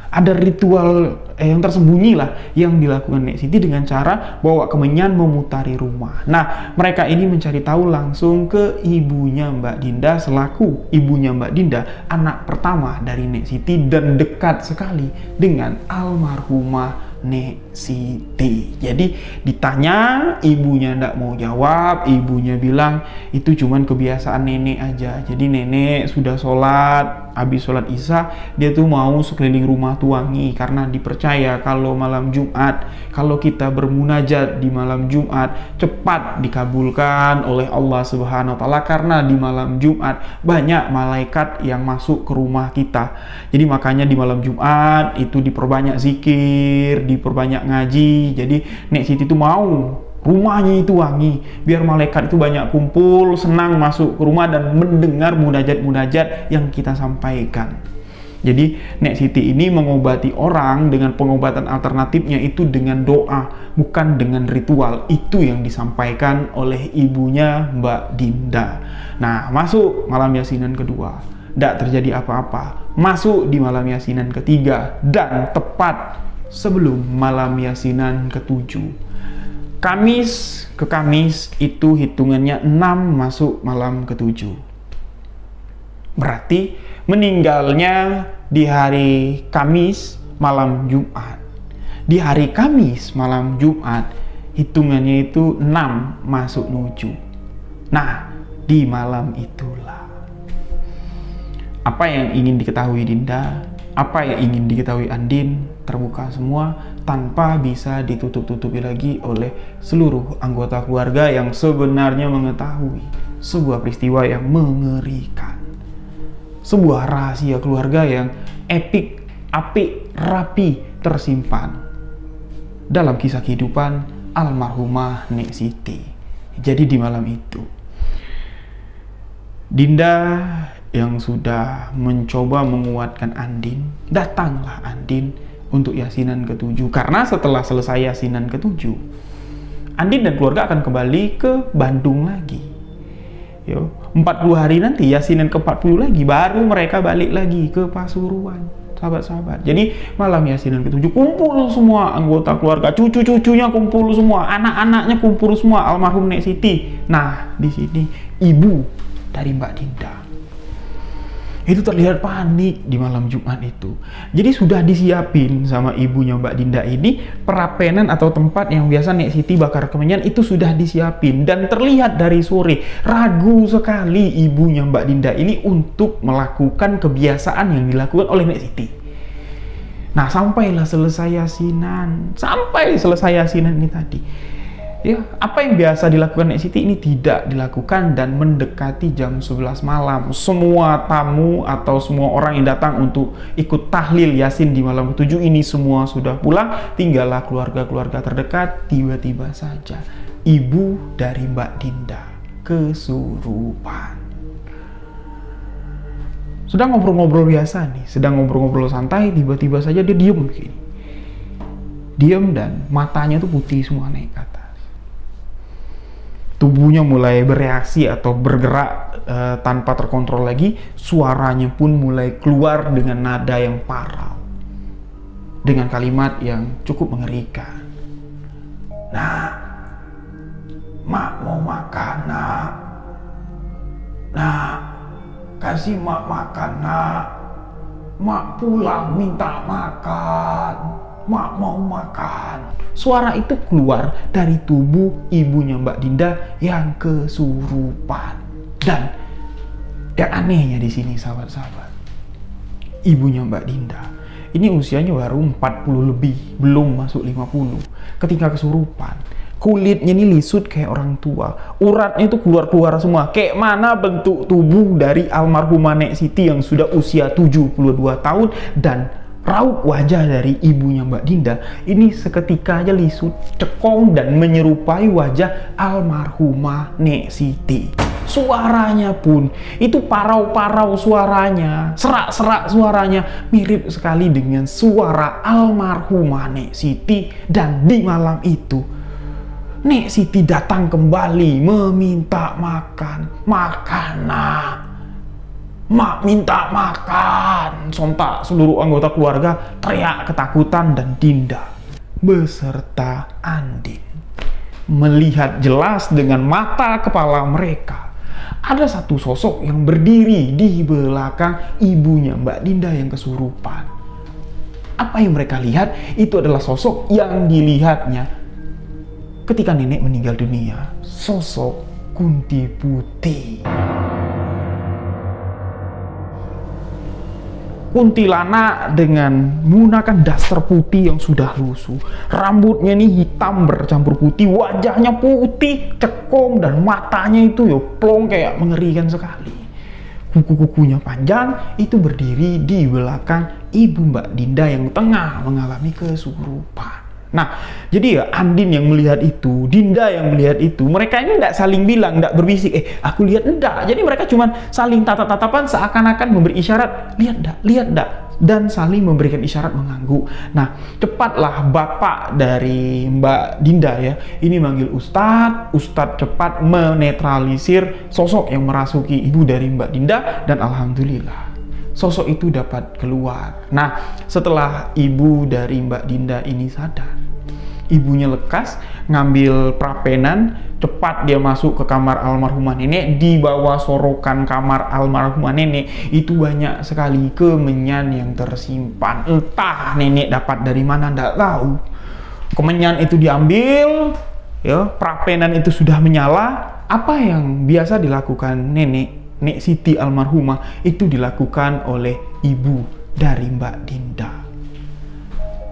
ada ritual yang tersembunyi lah yang dilakukan Nek Siti dengan cara bawa kemenyan memutari rumah. Nah, mereka ini mencari tahu langsung ke ibunya Mbak Dinda, selaku ibunya Mbak Dinda, anak pertama dari Nek Siti dan dekat sekali dengan almarhumah Nek Siti. Jadi ditanya, ibunya ndak mau jawab, ibunya bilang itu cuman kebiasaan nenek aja. Jadi nenek sudah sholat, habis sholat isya dia tuh mau sekeliling rumah tuangi, karena dipercaya kalau malam Jumat, kalau kita bermunajat di malam Jumat cepat dikabulkan oleh Allah Subhanahu wa taala, karena di malam Jumat banyak malaikat yang masuk ke rumah kita. Jadi makanya di malam Jumat itu diperbanyak zikir, diperbanyak ngaji. Jadi Nek Siti itu mau rumahnya itu wangi, biar malaikat itu banyak kumpul, senang masuk ke rumah dan mendengar munajat-munajat yang kita sampaikan. Jadi Nek Siti ini mengobati orang dengan pengobatan alternatifnya itu dengan doa, bukan dengan ritual. Itu yang disampaikan oleh ibunya Mbak Dinda. Nah, masuk malam Yasinan kedua, tidak terjadi apa-apa. Masuk di malam Yasinan ketiga, dan tepat sebelum malam Yasinan ketujuh, Kamis ke Kamis itu hitungannya 6 masuk malam ketujuh. Berarti meninggalnya di hari Kamis malam Jumat. Di hari Kamis malam Jumat hitungannya itu 6 masuk nuju. Nah, di malam itulah apa yang ingin diketahui Dinda, apa yang ingin diketahui Andin, terbuka semua tanpa bisa ditutup-tutupi lagi oleh seluruh anggota keluarga yang sebenarnya mengetahui sebuah peristiwa yang mengerikan, sebuah rahasia keluarga yang epik, apik, rapi tersimpan dalam kisah kehidupan almarhumah Nek Siti. Jadi di malam itu Dinda yang sudah mencoba menguatkan Andin, datanglah Andin untuk Yasinan ke-7. Karena setelah selesai Yasinan ke-7, Andin dan keluarga akan kembali ke Bandung lagi. 40 hari nanti, Yasinan ke-40 lagi, baru mereka balik lagi ke Pasuruan, sahabat-sahabat. Jadi malam Yasinan ke-7 kumpul semua anggota keluarga, cucu-cucunya kumpul semua, anak-anaknya kumpul semua, almarhum Nek Siti. Nah, di sini ibu dari Mbak Dinda. Itu terlihat panik di malam Jumat itu. Jadi sudah disiapin sama ibunya Mbak Dinda ini, perapenan atau tempat yang biasa Nek Siti bakar kemenyan itu sudah disiapin. Dan terlihat dari sore, ragu sekali ibunya Mbak Dinda ini untuk melakukan kebiasaan yang dilakukan oleh Nek Siti. Nah, sampai selesai yasinan ini tadi. Ya, apa yang biasa dilakukan Nek Siti ini tidak dilakukan, dan mendekati jam 11 malam. Semua tamu atau semua orang yang datang untuk ikut tahlil Yasin di malam ke-7 ini semua sudah pulang, tinggallah keluarga-keluarga terdekat. Tiba-tiba saja ibu dari Mbak Dinda kesurupan. Sedang ngobrol-ngobrol biasa nih, sedang ngobrol-ngobrol santai, tiba-tiba saja dia diem begini. Diem dan matanya tuh putih semua naik ke atas. Tubuhnya mulai bereaksi atau bergerak tanpa terkontrol lagi. Suaranya pun mulai keluar dengan nada yang parau, dengan kalimat yang cukup mengerikan. Nak, mak mau makan, nak. Nak, kasih mak makan, nak. Mak pulang minta makan. Mak mau makan. Suara itu keluar dari tubuh ibunya Mbak Dinda yang kesurupan. Dan yang anehnya di sini, sahabat-sahabat, ibunya Mbak Dinda ini usianya baru 40 lebih, belum masuk 50. Ketika kesurupan, kulitnya ini lisut kayak orang tua, uratnya itu keluar-keluar semua. Kayak mana bentuk tubuh dari almarhumah Nek Siti yang sudah usia 72 tahun, dan raut wajah dari ibunya Mbak Dinda ini seketika aja lisut, cekong, dan menyerupai wajah almarhumah Nek Siti. Suaranya pun itu parau-parau suaranya, serak-serak suaranya, mirip sekali dengan suara almarhumah Nek Siti. Dan di malam itu Nek Siti datang kembali meminta makan. Makan, nak. Mak minta makan. Sontak seluruh anggota keluarga teriak ketakutan, dan Dinda beserta Andin melihat jelas dengan mata kepala mereka ada satu sosok yang berdiri di belakang ibunya Mbak Dinda yang kesurupan. Apa yang mereka lihat itu adalah sosok yang dilihatnya ketika nenek meninggal dunia, sosok Kunti Putih. Kuntilanak dengan menggunakan daster putih yang sudah lusuh, rambutnya ini hitam bercampur putih, wajahnya putih, cekong, dan matanya itu plong kayak mengerikan sekali. Kuku-kukunya panjang, itu berdiri di belakang ibu Mbak Dinda yang tengah mengalami kesurupan. Nah, jadi ya Andin yang melihat itu, Dinda yang melihat itu, mereka ini tidak saling bilang, tidak berbisik, aku lihat enggak. Jadi mereka cuma saling tatap-tatapan seakan-akan memberi isyarat, lihat enggak, dan saling memberikan isyarat mengangguk. Nah, cepatlah bapak dari Mbak Dinda ya, ini manggil Ustadz cepat menetralisir sosok yang merasuki ibu dari Mbak Dinda, dan alhamdulillah sosok itu dapat keluar. Nah, setelah ibu dari Mbak Dinda ini sadar, ibunya lekas ngambil prapenan, cepat dia masuk ke kamar almarhumah nenek. Di bawah sorokan kamar almarhumah nenek itu banyak sekali kemenyan yang tersimpan. Entah nenek dapat dari mana, tidak tahu. Kemenyan itu diambil, ya, prapenan itu sudah menyala. Apa yang biasa dilakukan Nek Siti almarhumah itu dilakukan oleh ibu dari Mbak Dinda.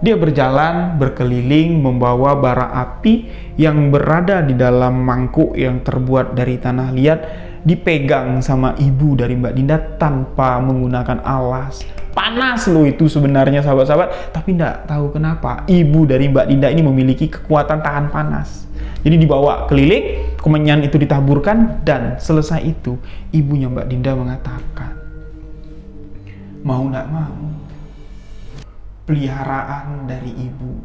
Dia berjalan berkeliling membawa bara api yang berada di dalam mangkuk yang terbuat dari tanah liat, dipegang sama ibu dari Mbak Dinda tanpa menggunakan alas. Panas loh itu sebenarnya, sahabat-sahabat, tapi tidak tahu kenapa ibu dari Mbak Dinda ini memiliki kekuatan tahan panas. Jadi dibawa keliling, kemenyan itu ditaburkan, dan selesai itu ibunya Mbak Dinda mengatakan, mau nggak mau, peliharaan dari ibu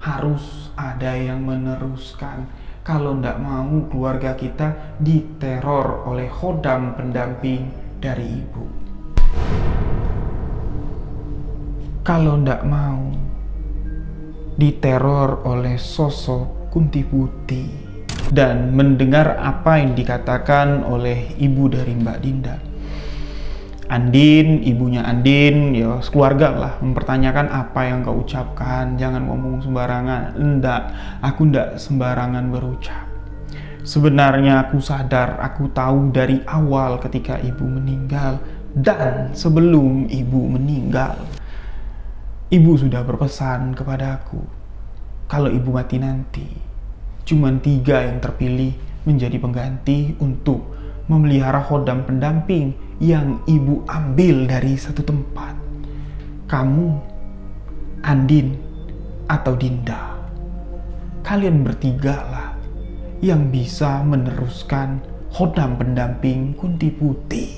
harus ada yang meneruskan. Kalau nggak mau keluarga kita diteror oleh khodam pendamping dari ibu. Kalau nggak mau diteror oleh sosok Kunti Putih. Dan mendengar apa yang dikatakan oleh ibu dari Mbak Dinda, Andin, ibunya Andin, ya keluarga lah, mempertanyakan apa yang kau ucapkan, jangan ngomong sembarangan. Enggak, aku enggak sembarangan berucap. Sebenarnya aku sadar, aku tahu dari awal ketika ibu meninggal, dan sebelum ibu meninggal, ibu sudah berpesan kepada aku, kalau ibu mati nanti, cuman 3 yang terpilih menjadi pengganti untuk memelihara khodam pendamping yang ibu ambil dari satu tempat. Kamu, Andin, atau Dinda. Kalian bertiga lah yang bisa meneruskan khodam pendamping Kunti Putih.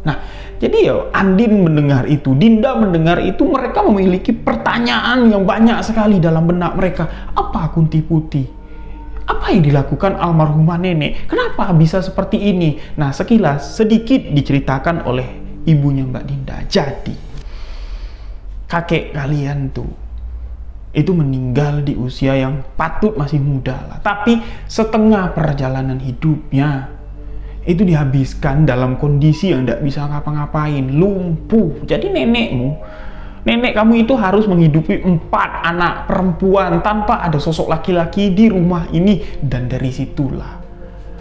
Nah, jadi ya Andin mendengar itu, Dinda mendengar itu, mereka memiliki pertanyaan yang banyak sekali dalam benak mereka. Apa Kunti Putih? Apa yang dilakukan almarhumah nenek? Kenapa bisa seperti ini? Nah, sekilas sedikit diceritakan oleh ibunya Mbak Dinda. Jadi, kakek kalian tuh itu meninggal di usia yang patut masih muda lah. Tapi setengah perjalanan hidupnya itu dihabiskan dalam kondisi yang tidak bisa ngapa-ngapain, lumpuh. Jadi nenek kamu itu harus menghidupi 4 anak perempuan tanpa ada sosok laki-laki di rumah ini. Dan dari situlah,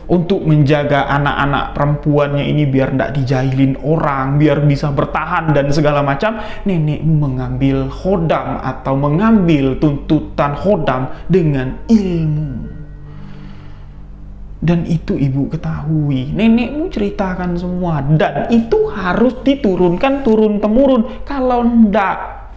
untuk menjaga anak-anak perempuannya ini biar tidak dijahilin orang, biar bisa bertahan dan segala macam, nenekmu mengambil khodam atau mengambil tuntutan khodam dengan ilmu. Dan itu ibu ketahui, nenekmu ceritakan semua, dan itu harus diturunkan turun-temurun. Kalau enggak,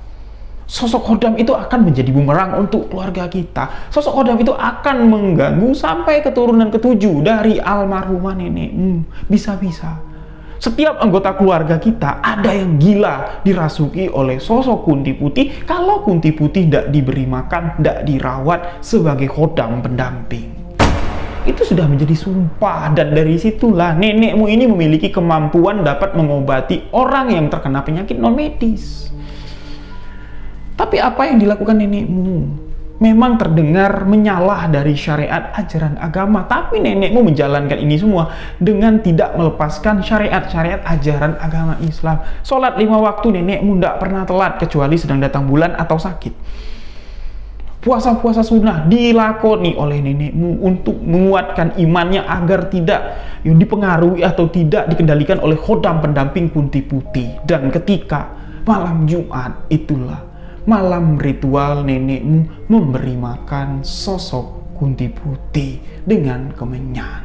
sosok khodam itu akan menjadi bumerang untuk keluarga kita. Sosok khodam itu akan mengganggu sampai keturunan ke-7 dari almarhumah nenekmu. Bisa-bisa setiap anggota keluarga kita ada yang gila dirasuki oleh sosok Kunti Putih kalau Kunti Putih tidak diberi makan, tidak dirawat sebagai khodam pendamping. Itu sudah menjadi sumpah, dan dari situlah nenekmu ini memiliki kemampuan dapat mengobati orang yang terkena penyakit non medis. Tapi apa yang dilakukan nenekmu memang terdengar menyalah dari syariat ajaran agama, tapi nenekmu menjalankan ini semua dengan tidak melepaskan syariat-syariat ajaran agama Islam. Sholat 5 waktu nenekmu tidak pernah telat kecuali sedang datang bulan atau sakit. Puasa-puasa sunnah dilakoni oleh nenekmu untuk menguatkan imannya agar tidak dipengaruhi atau tidak dikendalikan oleh khodam pendamping Kunti Putih. Dan ketika malam Jumat, itulah malam ritual nenekmu memberi makan sosok Kunti Putih dengan kemenyan.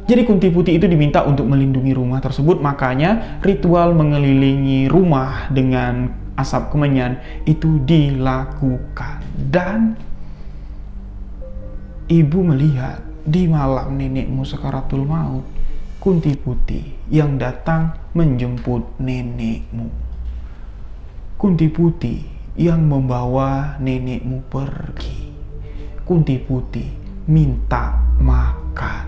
Jadi Kunti Putih itu diminta untuk melindungi rumah tersebut, makanya ritual mengelilingi rumah dengan asap kemenyan itu dilakukan. Dan ibu melihat di malam nenekmu sakaratul maut, Kunti Putih yang datang menjemput nenekmu. Kunti Putih yang membawa nenekmu pergi. Kunti Putih minta makan.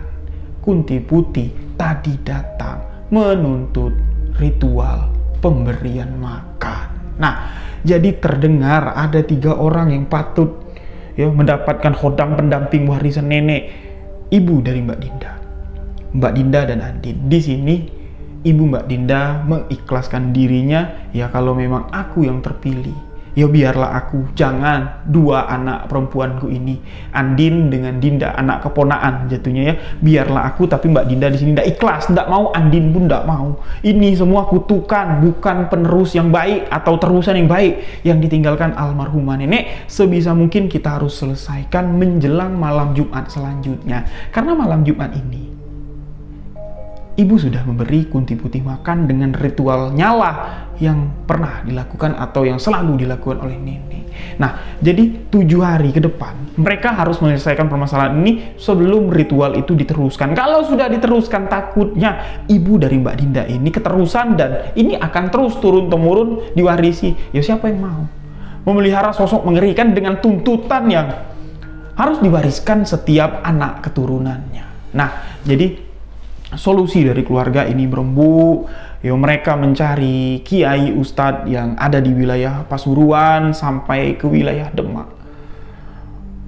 Kunti Putih tadi datang menuntut ritual pemberian makan. Nah, jadi terdengar ada 3 orang yang patut mendapatkan khodam pendamping warisan nenek, ibu dari Mbak Dinda, Mbak Dinda dan Andin. Di sini ibu Mbak Dinda mengikhlaskan dirinya, ya kalau memang aku yang terpilih, ya biarlah aku, jangan 2 anak perempuanku ini, Andin dengan Dinda, anak keponaan jatuhnya ya, biarlah aku. Tapi Mbak Dinda di sini tidak ikhlas, tidak mau, Andin pun tidak mau. Ini semua kutukan, bukan penerus yang baik atau terusan yang baik yang ditinggalkan almarhumah nenek. Sebisa mungkin kita harus selesaikan menjelang malam Jumat selanjutnya, karena malam Jumat ini ibu sudah memberi Kunti Putih makan dengan ritual nyala yang pernah dilakukan atau yang selalu dilakukan oleh nenek. Nah, jadi 7 hari ke depan mereka harus menyelesaikan permasalahan ini sebelum ritual itu diteruskan. Kalau sudah diteruskan, takutnya ibu dari Mbak Dinda ini keterusan dan ini akan terus turun-temurun diwarisi. Ya siapa yang mau memelihara sosok mengerikan dengan tuntutan yang harus diwariskan setiap anak keturunannya. Nah, jadi solusi dari keluarga ini berembuk, mereka mencari kiai ustadz yang ada di wilayah Pasuruan sampai ke wilayah Demak.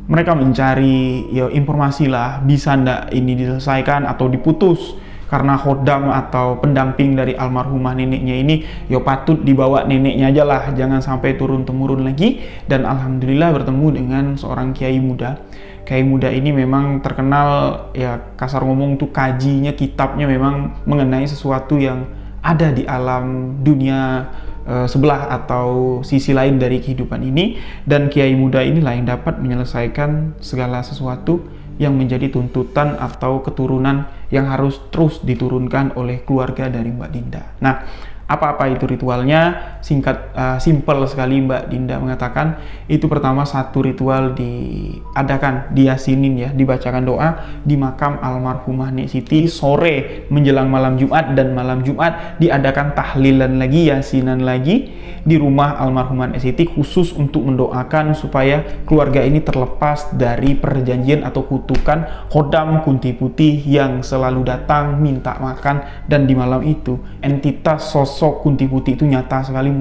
Mereka mencari informasi lah, bisa ndak ini diselesaikan atau diputus, karena khodam atau pendamping dari almarhumah neneknya ini ya patut dibawa neneknya aja lah, jangan sampai turun-temurun lagi. Dan alhamdulillah bertemu dengan seorang kiai muda. Kiai muda ini memang terkenal ya, kasar ngomong tuh kajinya, kitabnya memang mengenai sesuatu yang ada di alam dunia sebelah atau sisi lain dari kehidupan ini. Dan kiai muda inilah yang dapat menyelesaikan segala sesuatu yang menjadi tuntutan atau keturunan yang harus terus diturunkan oleh keluarga dari Mbak Dinda. Nah, apa-apa itu ritualnya? Singkat, simple sekali. Mbak Dinda mengatakan itu pertama satu ritual diadakan, diyasinin ya, dibacakan doa di makam almarhumah Nek Siti sore menjelang malam Jumat, dan malam Jumat diadakan tahlilan lagi, yasinan lagi di rumah almarhumah Nek Siti khusus untuk mendoakan supaya keluarga ini terlepas dari perjanjian atau kutukan khodam Kunti Putih yang selalu datang minta makan. Dan di malam itu entitas sosok Kunti Putih itu nyata sekali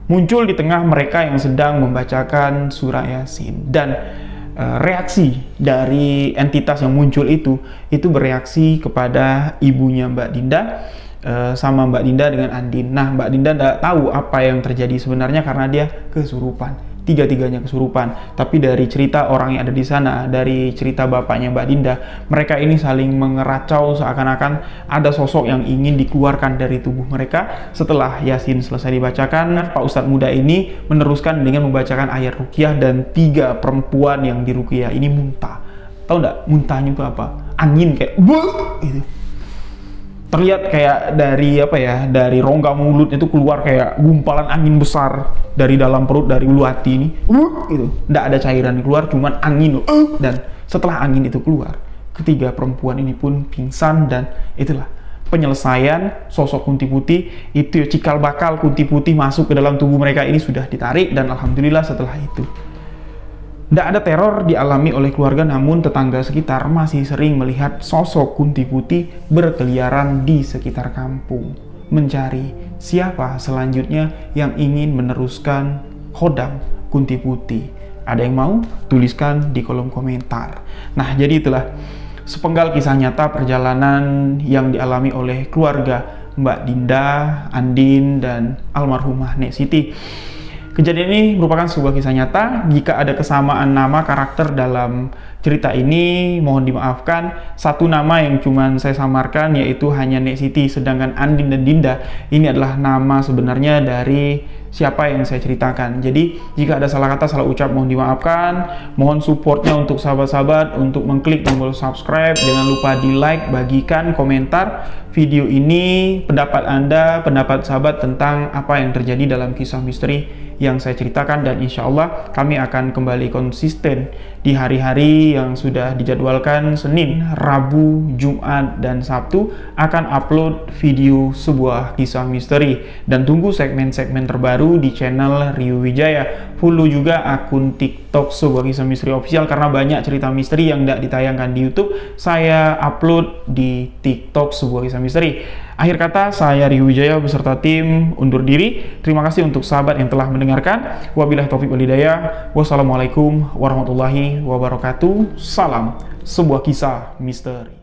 muncul di tengah mereka yang sedang membacakan surah Yasin. Dan reaksi dari entitas yang muncul itu bereaksi kepada ibunya Mbak Dinda sama Mbak Dinda dengan Andin. Nah, Mbak Dinda tidak tahu apa yang terjadi sebenarnya karena dia kesurupan. Tiga-tiganya kesurupan. Tapi dari cerita orang yang ada di sana, dari cerita bapaknya Mbak Dinda, mereka ini saling mengeracau seakan-akan ada sosok yang ingin dikeluarkan dari tubuh mereka. Setelah Yasin selesai dibacakan, Pak Ustadz muda ini meneruskan dengan membacakan ayat ruqyah, dan 3 perempuan yang di ruqyah ini muntah. Tahu nggak muntahnya itu apa? Angin kayak gitu. Terlihat kayak dari apa ya, dari rongga mulut itu keluar kayak gumpalan angin besar dari dalam perut, dari ulu hati ini gitu. Nggak ada cairan keluar, cuman angin. Dan setelah angin itu keluar, ketiga perempuan ini pun pingsan. Dan itulah penyelesaian sosok Kunti Putih itu ya, cikal bakal Kunti Putih masuk ke dalam tubuh mereka ini sudah ditarik. Dan alhamdulillah setelah itu tidak ada teror dialami oleh keluarga, namun tetangga sekitar masih sering melihat sosok Kunti Putih berkeliaran di sekitar kampung, mencari siapa selanjutnya yang ingin meneruskan khodam Kunti Putih. Ada yang mau? Tuliskan di kolom komentar. Nah, jadi itulah sepenggal kisah nyata perjalanan yang dialami oleh keluarga Mbak Dinda, Andin, dan almarhumah Nek Siti. Kejadian ini merupakan sebuah kisah nyata. Jika ada kesamaan nama karakter dalam cerita ini, mohon dimaafkan. Satu nama yang cuman saya samarkan yaitu hanya Nek Siti, sedangkan Andin dan Dinda ini adalah nama sebenarnya dari siapa yang saya ceritakan. Jadi jika ada salah kata, salah ucap, mohon dimaafkan. Mohon supportnya untuk sahabat-sahabat untuk mengklik tombol subscribe. Jangan lupa di like, bagikan, komentar video ini, pendapat Anda, pendapat sahabat tentang apa yang terjadi dalam kisah misteri yang saya ceritakan. Dan insya Allah kami akan kembali konsisten di hari-hari yang sudah dijadwalkan. Senin, Rabu, Jumat, dan Sabtu akan upload video sebuah kisah misteri. Dan tunggu segmen-segmen terbaru di channel Rio Wijaya. Follow juga akun TikTok Sebuah Kisah Misteri Official, karena banyak cerita misteri yang tidak ditayangkan di YouTube, saya upload di TikTok Sebuah Kisah Misteri. Akhir kata, saya Rio Wijaya beserta tim undur diri. Terima kasih untuk sahabat yang telah mendengarkan. Wabillahi taufiq wal hidayah. Wassalamualaikum warahmatullahi wabarakatuh. Salam Sebuah Kisah Misteri.